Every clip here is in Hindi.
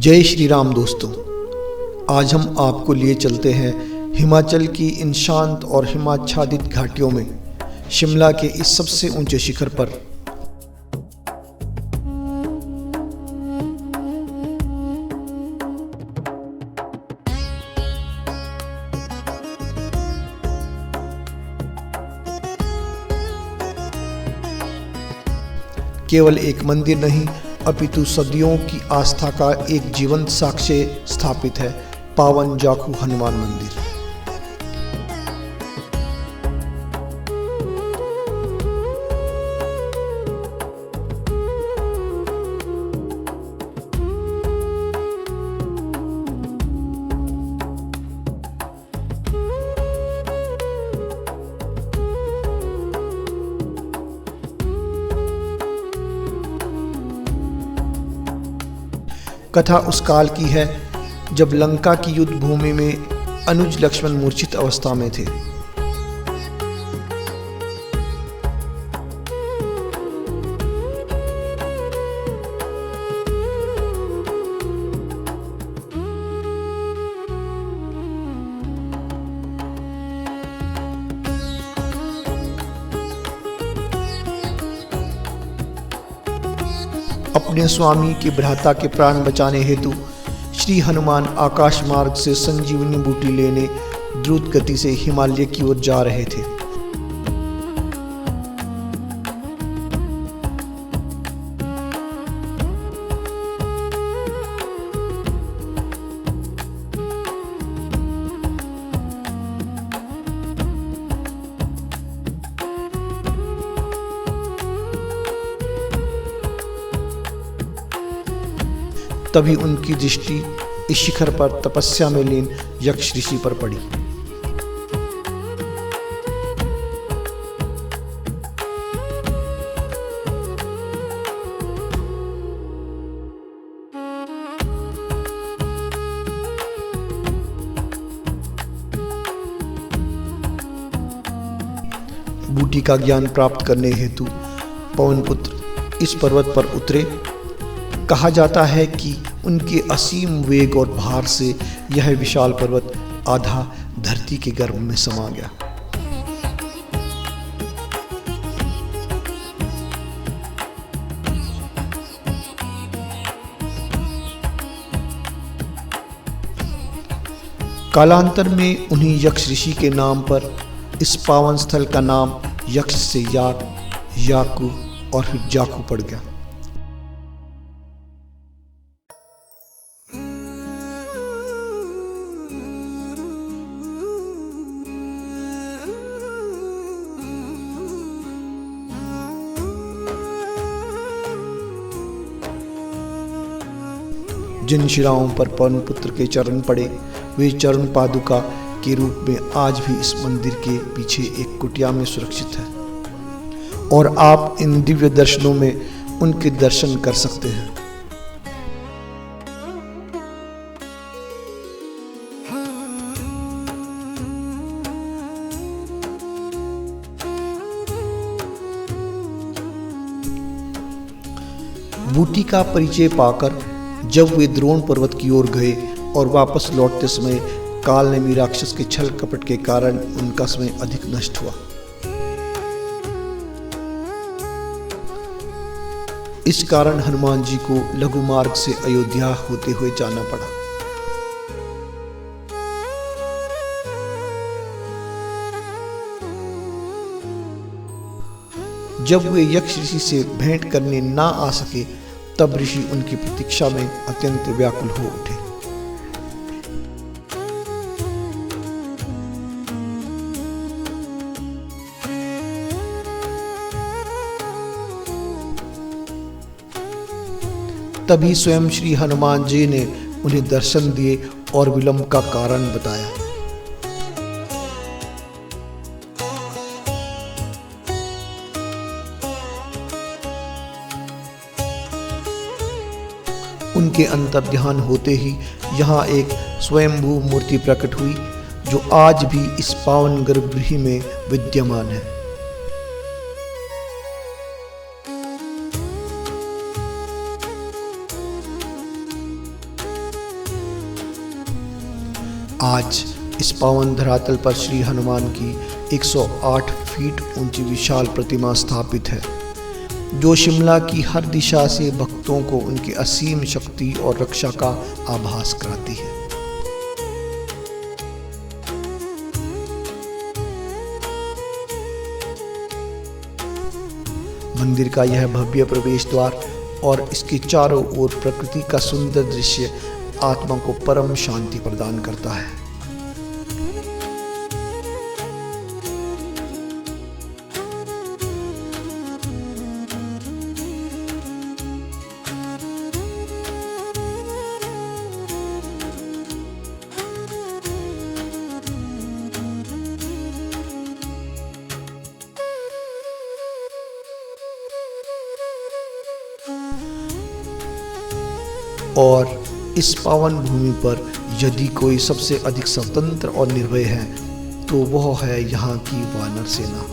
जय श्री राम दोस्तों। आज हम आपको लिए चलते हैं हिमाचल की इन शांत और हिमाच्छादित घाटियों में, शिमला के इस सबसे ऊंचे शिखर पर। केवल एक मंदिर नहीं अपितु सदियों की आस्था का एक जीवंत साक्ष्य स्थापित है, पावन जाखू हनुमान मंदिर। कथा उस काल की है जब लंका की युद्ध भूमि में अनुज लक्ष्मण मूर्छित अवस्था में थे। अपने स्वामी के भ्राता के प्राण बचाने हेतु श्री हनुमान आकाश मार्ग से संजीवनी बूटी लेने द्रुत गति से हिमालय की ओर जा रहे थे। तभी उनकी दृष्टि इस शिखर पर तपस्या में लीन यक्ष ऋषि पर पड़ी। बूटी का ज्ञान प्राप्त करने हेतु पवनपुत्र इस पर्वत पर उतरे। कहा जाता है कि उनके असीम वेग और भार से यह विशाल पर्वत आधा धरती के गर्भ में समा गया। कालांतर में उन्हीं यक्ष ऋषि के नाम पर इस पावन स्थल का नाम यक्ष से याकू और फिर जाखू पड़ गया। जिन शिराओं पर पवनपुत्र के चरण पड़े, वे चरण पादुका के रूप में आज भी इस मंदिर के पीछे एक कुटिया में सुरक्षित है और आप इन दिव्य दर्शनों में उनके दर्शन कर सकते हैं। बूटी का परिचय पाकर जब वे द्रोण पर्वत की ओर गए और वापस लौटते समय कालनेमी राक्षस के छल कपट के कारण उनका समय अधिक नष्ट हुआ। इस कारण हनुमान जी को लघु मार्ग से अयोध्या होते हुए जाना पड़ा। जब वे यक्ष ऋषि से भेंट करने ना आ सके, तब ऋषि उनकी प्रतीक्षा में अत्यंत व्याकुल हो उठे। तभी स्वयं श्री हनुमान जी ने उन्हें दर्शन दिए और विलंब का कारण बताया। उनके अंतर ध्यान होते ही यहाँ एक स्वयंभू मूर्ति प्रकट हुई, जो आज भी इस पावन गर्भगृह में विद्यमान है। आज इस पावन धरातल पर श्री हनुमान की 108 फीट ऊंची विशाल प्रतिमा स्थापित है, जो शिमला की हर दिशा से भक्तों को उनकी असीम शक्ति और रक्षा का आभास कराती है। मंदिर का यह भव्य प्रवेश द्वार और इसके चारों ओर प्रकृति का सुंदर दृश्य आत्मा को परम शांति प्रदान करता है। और इस पावन भूमि पर यदि कोई सबसे अधिक स्वतंत्र और निर्भय है तो वह है यहाँ की वानर सेना।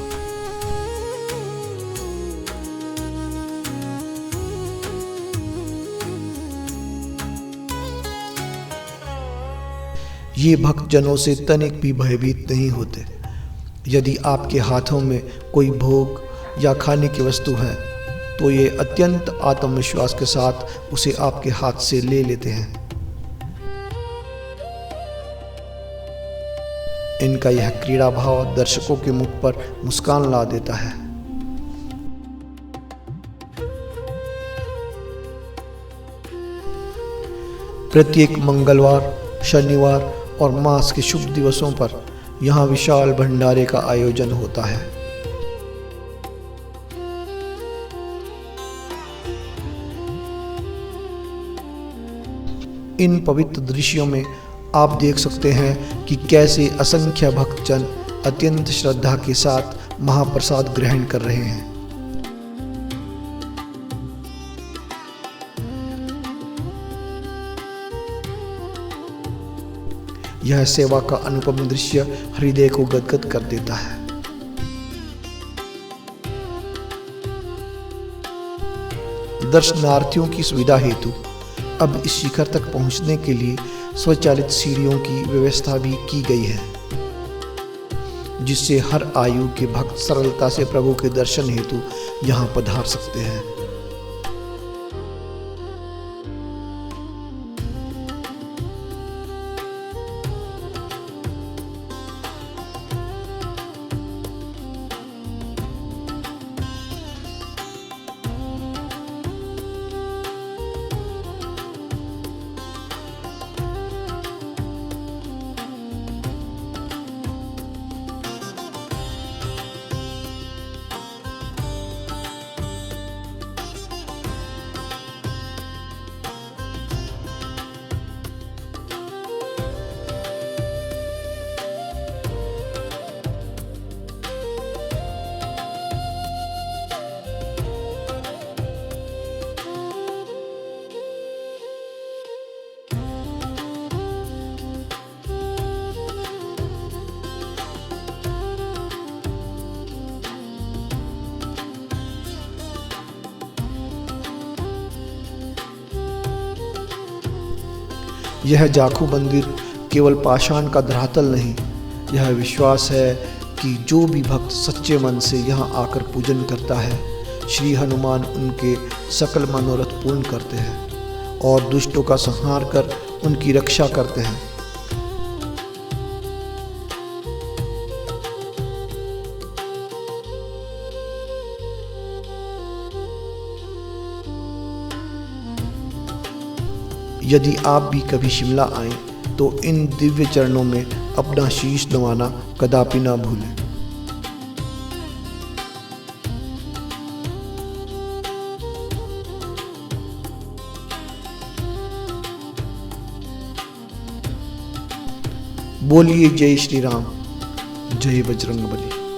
ये भक्तजनों से तनिक भी भयभीत नहीं होते। यदि आपके हाथों में कोई भोग या खाने की वस्तु है तो ये अत्यंत आत्मविश्वास के साथ उसे आपके हाथ से ले लेते हैं। इनका यह क्रीड़ा भाव दर्शकों के मुख पर मुस्कान ला देता है। प्रत्येक मंगलवार, शनिवार और मास के शुभ दिवसों पर यहाँ विशाल भंडारे का आयोजन होता है। इन पवित्र दृश्यों में आप देख सकते हैं कि कैसे असंख्य भक्तजन अत्यंत श्रद्धा के साथ महाप्रसाद ग्रहण कर रहे हैं। यह सेवा का अनुपम दृश्य हृदय को गदगद कर देता है। दर्शनार्थियों की सुविधा हेतु अब इस शिखर तक पहुंचने के लिए स्वचालित सीढ़ियों की व्यवस्था भी की गई है, जिससे हर आयु के भक्त सरलता से प्रभु के दर्शन हेतु यहाँ पधार सकते हैं। यह जाखू मंदिर केवल पाषाण का धरातल नहीं, यह विश्वास है कि जो भी भक्त सच्चे मन से यहाँ आकर पूजन करता है, श्री हनुमान उनके सकल मनोरथ पूर्ण करते हैं और दुष्टों का संहार कर उनकी रक्षा करते हैं। यदि आप भी कभी शिमला आएं तो इन दिव्य चरणों में अपना शीश नवाना कदापि ना भूलें। बोलिए जय श्री राम, जय बजरंगबली।